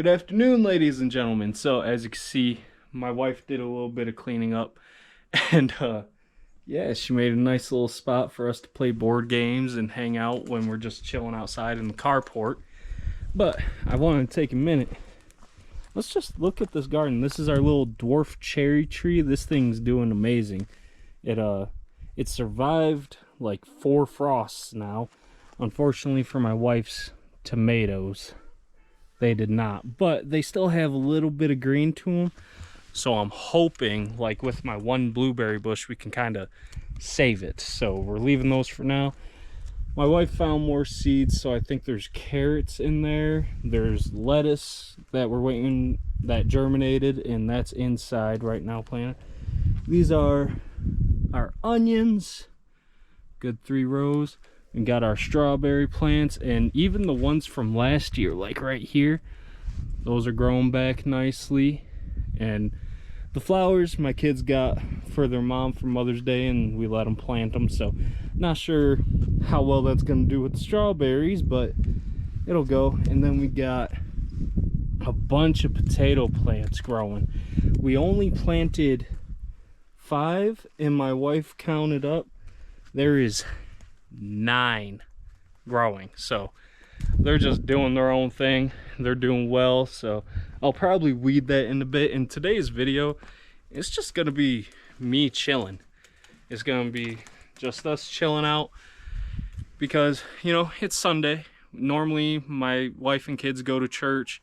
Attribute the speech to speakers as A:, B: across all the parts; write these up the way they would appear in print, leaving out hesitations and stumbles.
A: Good afternoon, ladies and gentlemen. So as you can see, my wife did a little bit of cleaning up, and yeah, she made a nice little spot for us to play board games and hang out when we're just chilling outside in the carport. But I wanted to take a minute. Let's just look at this garden. This is our little dwarf cherry tree. This thing's doing amazing. It survived like 4 frosts now. Unfortunately for my wife's tomatoes, they did not, but they still have a little bit of green to them. So I'm hoping, like with my one blueberry bush, we can kind of save it. So we're leaving those for now. My wife found more seeds, so I think there's carrots in there. There's lettuce that we're waiting, that germinated, and that's inside right now planted. These are our onions, good 3 rows. We got our strawberry plants, and even the ones from last year, like right here, those are growing back nicely. And the flowers my kids got for their mom for Mother's Day, and we let them plant them. So not sure how well that's gonna do with the strawberries, but it'll go. And then we got a bunch of potato plants growing. We only planted 5, and my wife counted up. There is 9 growing, so they're just doing their own thing. They're doing well, so I'll probably weed that in a bit. In today's video, it's just gonna be me chilling. It's gonna be just us chilling out because, you know, it's Sunday. Normally my wife and kids go to church,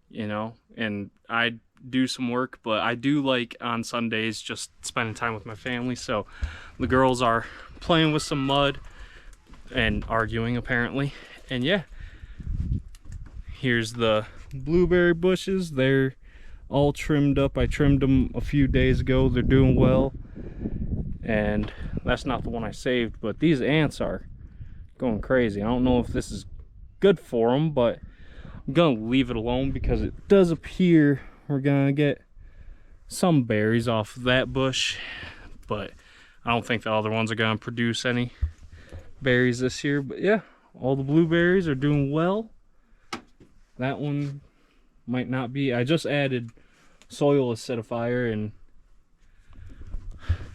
A: you know, and I do some work, but I do like on Sundays just spending time with my family. So the girls are playing with some mud and arguing apparently. And yeah, here's the blueberry bushes. They're all trimmed up. I trimmed them a few days ago. They're doing well. And that's not the one I saved, but these ants are going crazy. I don't know if this is good for them, but I'm gonna leave it alone because it does appear we're gonna get some berries off of that bush, but I don't think the other ones are gonna produce any berries this year. But yeah, all the blueberries are doing well. That one might not be. I just added soil acidifier, and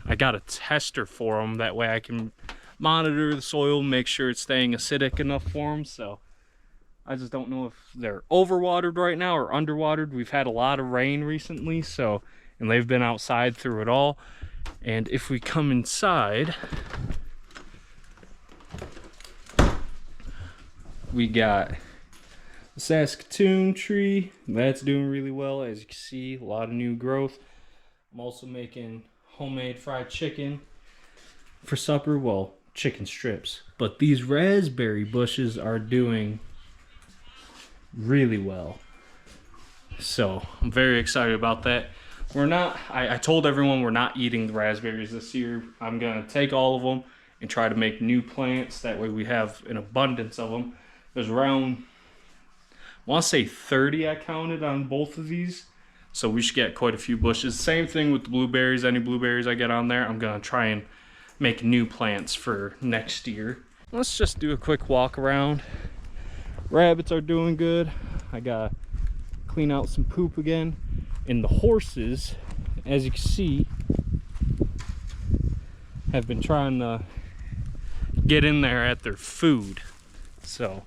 A: I got a tester for them. That way I can monitor the soil, make sure it's staying acidic enough for them. So I just don't know if they're overwatered right now or underwatered. We've had a lot of rain recently, so, and they've been outside through it all. And if we come inside, we got the Saskatoon tree. That's doing really well. As you can see, a lot of new growth. I'm also making homemade fried chicken for supper. Well, chicken strips. But these raspberry bushes are doing really well. So I'm very excited about that. We're not, I told everyone we're not eating the raspberries this year. I'm gonna take all of them and try to make new plants. That way we have an abundance of them. There's around, I want to say 30 I counted on both of these. So we should get quite a few bushes. Same thing with the blueberries. Any blueberries I get on there, I'm gonna try and make new plants for next year. Let's just do a quick walk around. Rabbits are doing good. I gotta clean out some poop again. And the horses, as you can see, have been trying to get in there at their food. So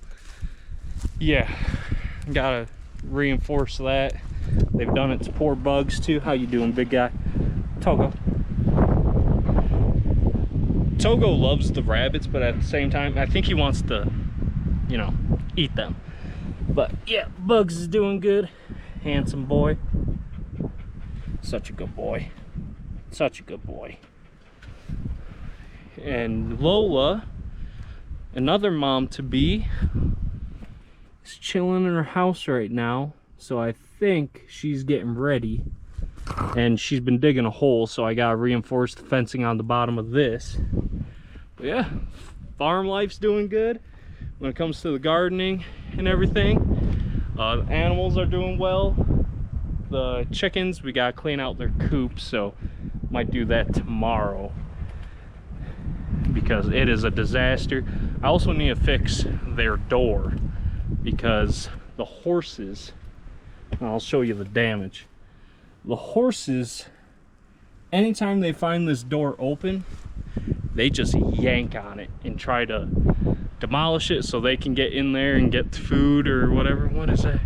A: yeah, gotta reinforce that. They've done it to poor bugs too. How you doing, big guy? Togo. Togo loves the rabbits, but at the same time, I think he wants to, you know, eat them. But yeah, Bugs is doing good. Handsome boy. Such a good boy. Such a good boy. And Lola, another mom to be, is chilling in her house right now. So I think she's getting ready. And she's been digging a hole, so I gotta reinforce the fencing on the bottom of this. But yeah, farm life's doing good when it comes to the gardening and everything. The animals are doing well. The chickens, we gotta clean out their coops, so might do that tomorrow because it is a disaster. I also need to fix their door because the horses And I'll show you the damage. The horses, anytime they find this door open, they just yank on it and try to demolish it so they can get in there and get food or whatever. What is that?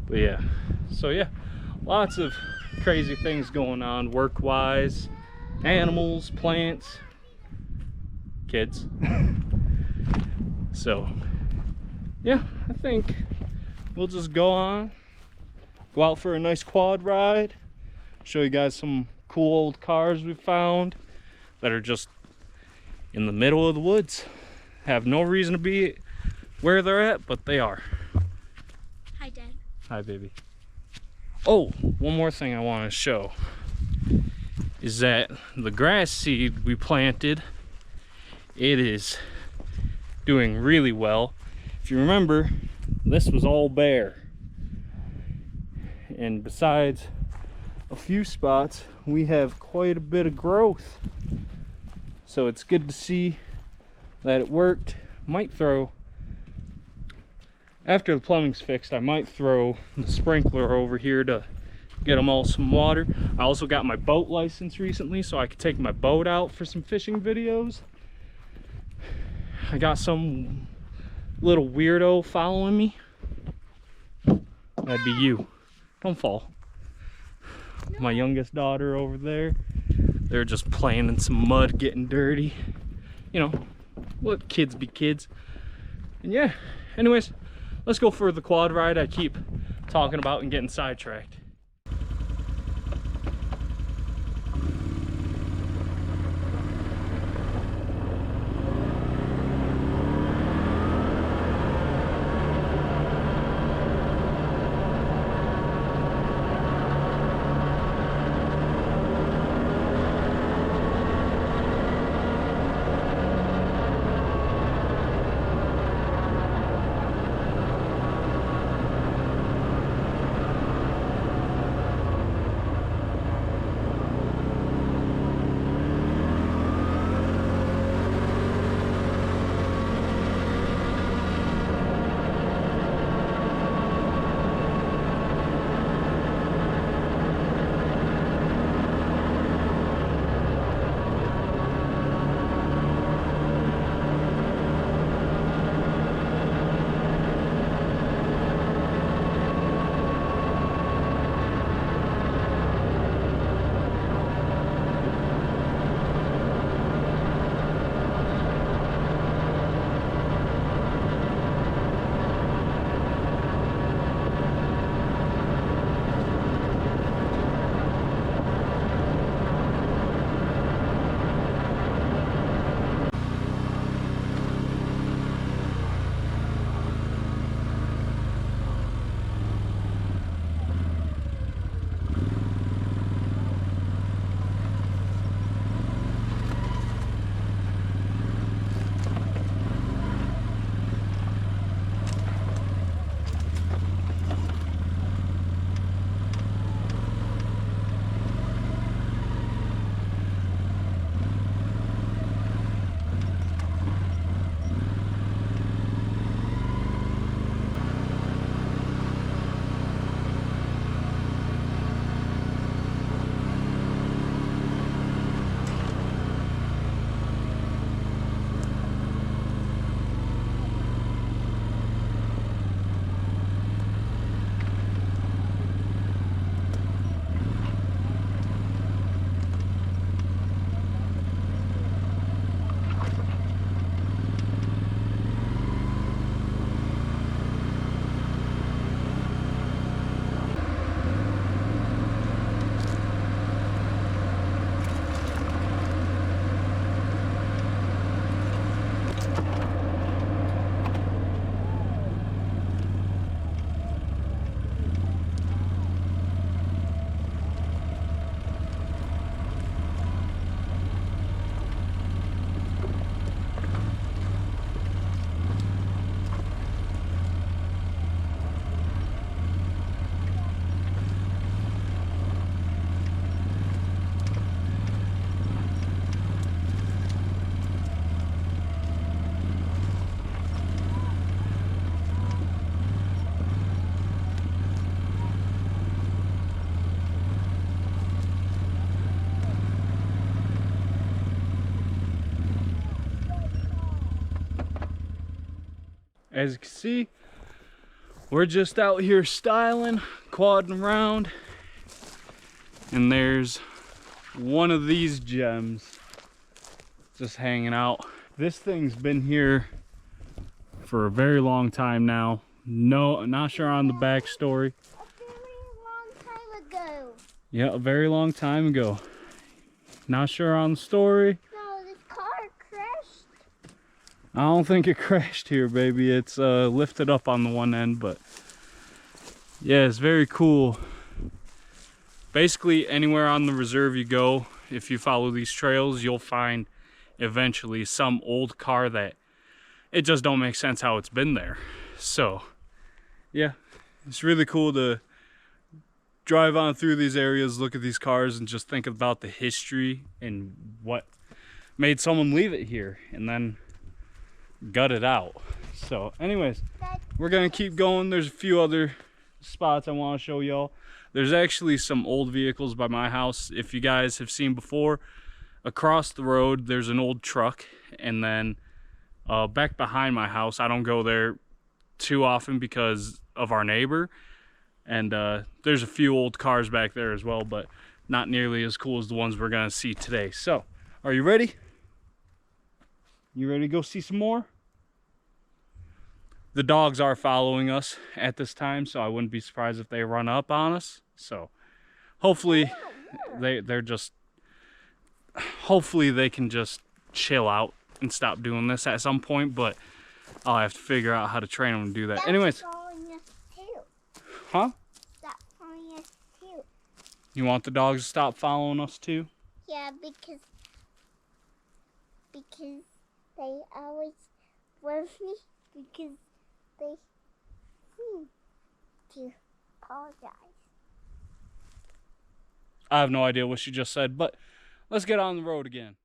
A: But yeah, so yeah, lots of crazy things going on work-wise, animals, plants, kids. So yeah, I think we'll just go out for a nice quad ride, show you guys some cool old cars we found that are just in the middle of the woods, have no reason to be where they're at, but they are.
B: Hi, Dad.
A: Hi, baby. Oh, one more thing I want to show is that the grass seed we planted, it is doing really well. If you remember, this was all bare, and besides a few spots, we have quite a bit of growth. So it's good to see that it worked. Might throw, after the plumbing's fixed, I might throw the sprinkler over here to get them all some water. I also got my boat license recently, so I could take my boat out for some fishing videos. I got some little weirdo following me. That'd be you. Don't fall. My youngest daughter over there, they're just playing in some mud, getting dirty. You know, let kids be kids. And yeah, anyways, let's go for the quad ride I keep talking about and getting sidetracked. As you can see, we're just out here styling, quadding around, and there's one of these gems just hanging out. This thing's been here for a very long time now. No, not sure on the backstory.
B: A very long time ago.
A: Yeah, a very long time ago. Not sure on the story.
B: No, this car crashed.
A: I don't think it crashed here, baby. It's lifted up on the one end, but yeah, it's very cool. Basically, anywhere on the reserve you go, if you follow these trails, you'll find eventually some old car that it just don't make sense how it's been there. So yeah, it's really cool to drive on through these areas, look at these cars, and just think about the history and what made someone leave it here and then gut it out. So anyways, we're gonna keep going. There's a few other spots I want to show y'all. There's actually some old vehicles by my house. If you guys have seen before, across the road there's an old truck, and then back behind my house, I don't go there too often because of our neighbor, and there's a few old cars back there as well, but not nearly as cool as the ones we're gonna see today. So are you ready? You ready to go see some more? The dogs are following us at this time, so I wouldn't be surprised if they run up on us. So hopefully they're just, hopefully they can just chill out and stop doing this at some point, but I'll have to figure out how to train them to do that.
B: That's
A: Anyways.
B: following us too.
A: Huh?
B: Stop following us too.
A: You want the dogs to stop following us too?
B: Yeah, because they always love me because they seem to apologize.
A: I have no idea what she just said, but let's get on the road again.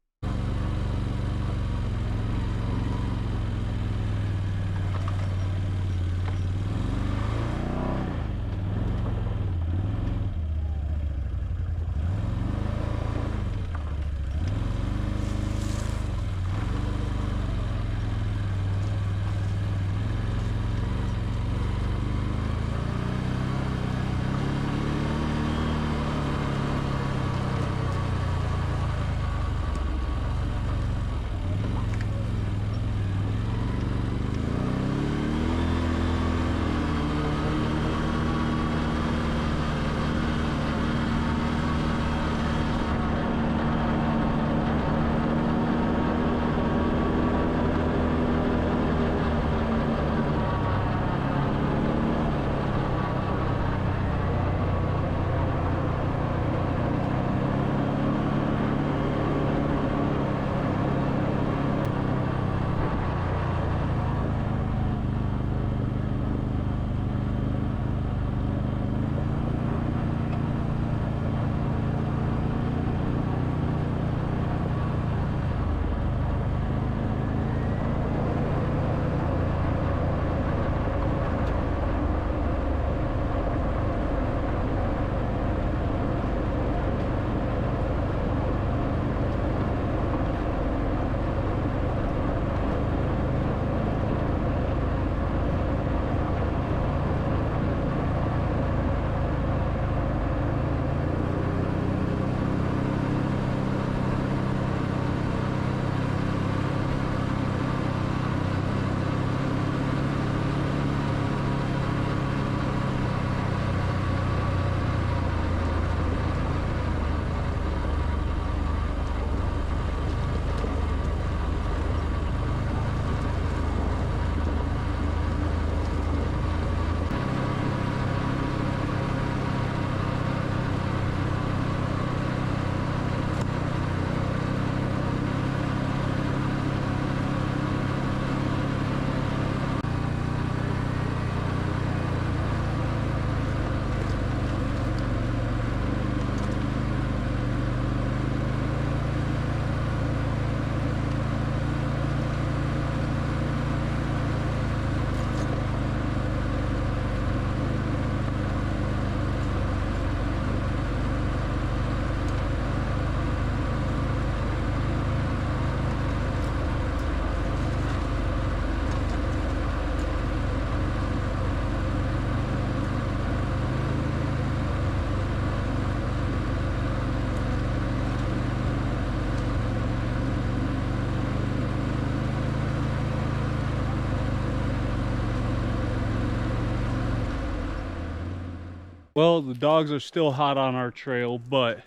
A: Well, the dogs are still hot on our trail, but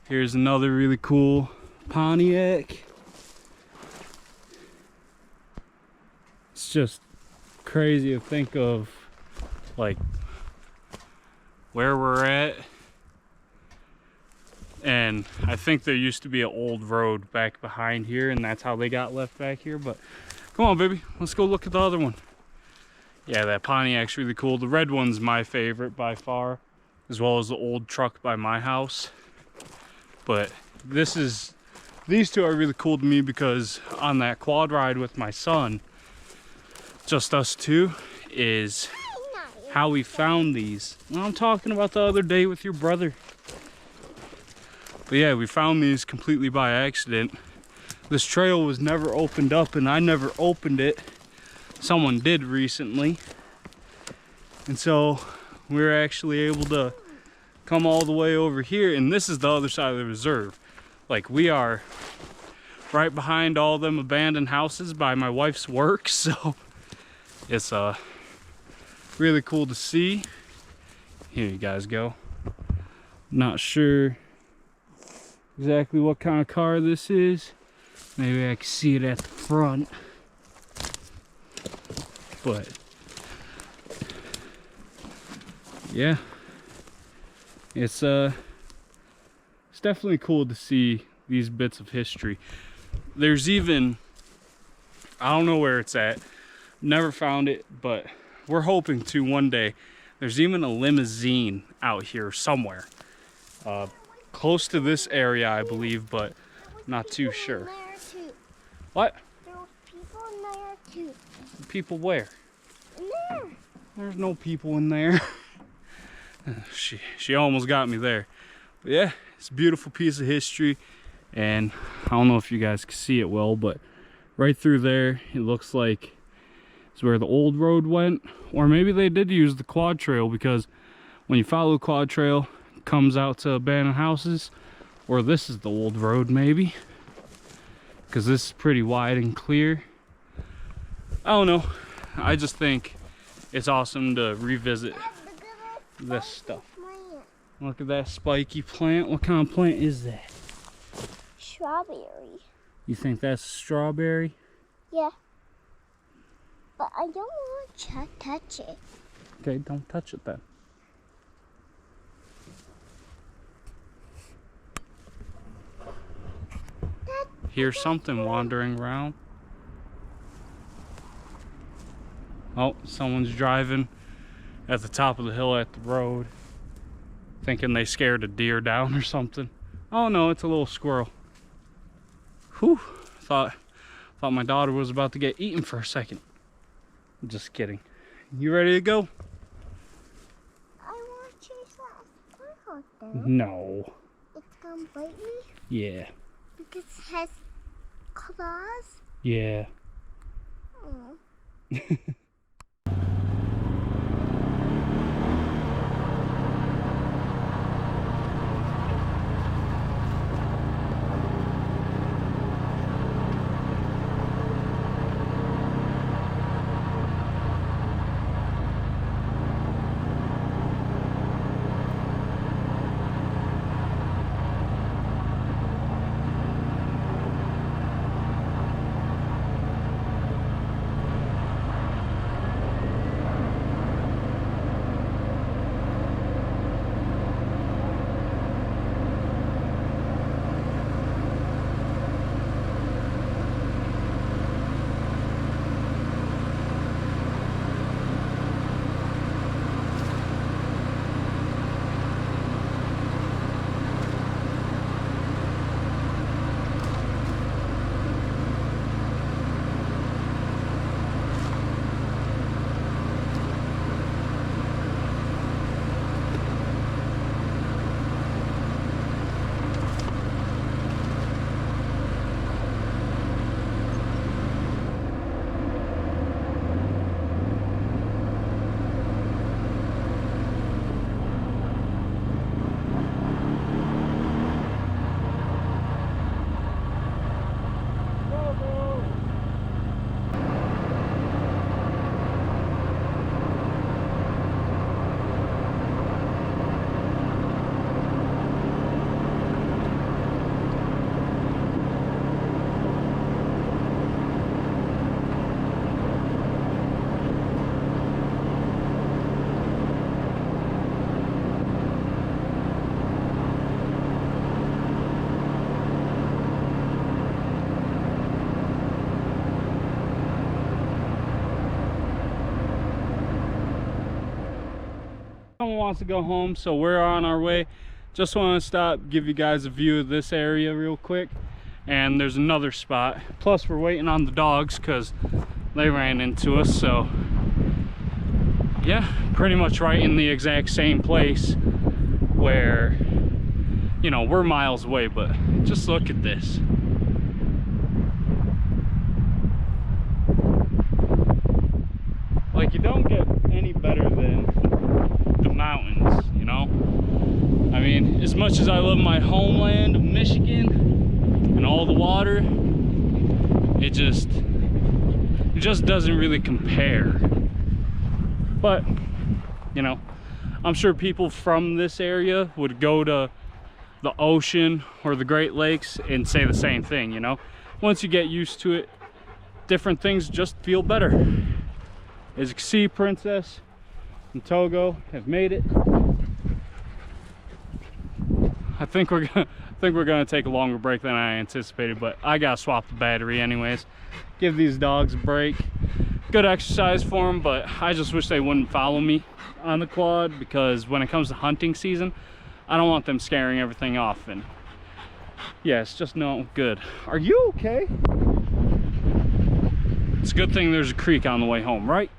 A: here's another really cool Pontiac. It's just crazy to think of, like, where we're at. And I think there used to be an old road back behind here, and that's how they got left back here. But come on, baby, let's go look at the other one. Yeah, that Pontiac's really cool. The red one's my favorite by far, as well as the old truck by my house. But these two are really cool to me because on that quad ride with my son, just us two, is how we found these. Well, I'm talking about the other day with your brother. But yeah, we found these completely by accident. This trail was never opened up, and I never opened it. Someone did recently. And so we were actually able to come all the way over here, and this is the other side of the reserve. Like, we are right behind all them abandoned houses by my wife's work, so it's really cool to see. Here you guys go. Not sure exactly what kind of car this is. Maybe I can see it at the front. But yeah, it's definitely cool to see these bits of history. There's even, I don't know where it's at, never found it, but we're hoping to one day. There's even a limousine out here somewhere, close to this area, I believe, but not too sure. What?
B: There were people in there too.
A: People where?
B: In there.
A: There's no people in there. She almost got me there. But yeah, it's a beautiful piece of history, and I don't know if you guys can see it well, but right through there, it looks like it's where the old road went, or maybe they did use the quad trail, because when you follow the quad trail, it comes out to abandoned houses, or this is the old road maybe, because this is pretty wide and clear. I don't know. I just think it's awesome to revisit this stuff. Look at that spiky plant. What kind of plant is that?
B: Strawberry.
A: You think that's a strawberry?
B: Yeah. But I don't want to touch it.
A: Okay, don't touch it then. Here's something wandering around. Oh, someone's driving at the top of the hill at the road, thinking they scared a deer down or something. Oh no, it's a little squirrel. Whew, thought my daughter was about to get eaten for a second. Just kidding. You ready to go?
B: I want to chase that squirrel though.
A: No.
B: It's gonna bite me
A: Yeah.
B: because it has claws.
A: Yeah.
B: Oh.
A: Someone wants to go home, so we're on our way. Just want to stop, give you guys a view of this area real quick. And there's another spot. Plus we're waiting on the dogs because they ran into us. So yeah, pretty much right in the exact same place where, you know, we're miles away, but just look at this. Like, you don't get any better than the mountains, you know? I mean, as much as I love my homeland of Michigan and all the water, it just doesn't really compare. But, you know, I'm sure people from this area would go to the ocean or the Great Lakes and say the same thing, you know? Once you get used to it, different things just feel better. As you can see, Princess and Togo have made it. I think we're gonna take a longer break than I anticipated, but I gotta swap the battery anyways. Give these dogs a break. Good exercise for them, but I just wish they wouldn't follow me on the quad, because when it comes to hunting season, I don't want them scaring everything off. And yeah, it's just no good. Are you okay? It's a good thing there's a creek on the way home, right?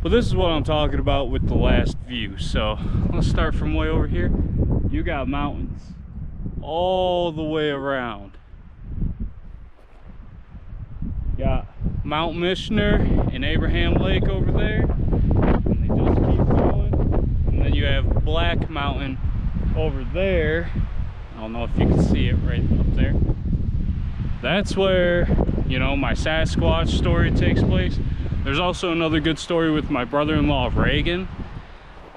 A: But this is what I'm talking about with the last view. So let's start from way over here. You got mountains all the way around. Got Mount Mishner and Abraham Lake over there, and they just keep going. And then you have Black Mountain over there. I don't know if you can see it right up there. That's where, you know, my Sasquatch story takes place. There's also another good story with my brother-in-law Reagan.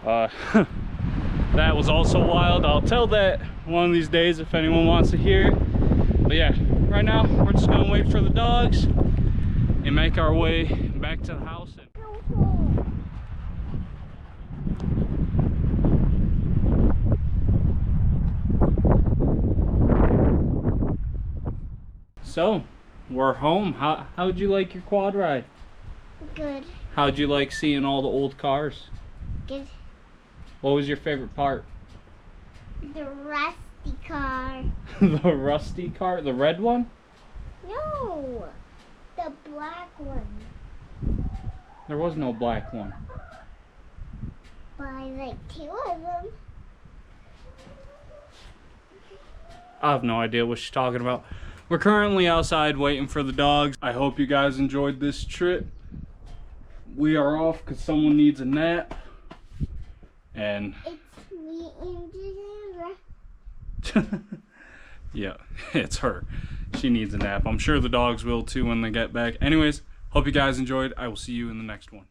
A: That was also wild. I'll tell that one of these days if anyone wants to hear it. But yeah, right now we're just gonna wait for the dogs and make our way back to the house. So, we're home. How'd you like your quad ride?
B: Good.
A: How'd you like seeing all the old cars?
B: Good.
A: What was your favorite part?
B: The rusty car.
A: The rusty car? The red one?
B: No, the black one.
A: There was no black one.
B: But I like two of them.
A: I have no idea what she's talking about. We're currently outside waiting for the dogs. I hope you guys enjoyed this trip. We are off because someone needs a nap. And
B: It's me and Gisandra.
A: yeah, it's her. She needs a nap. I'm sure the dogs will too when they get back. Anyways, hope you guys enjoyed. I will see you in the next one.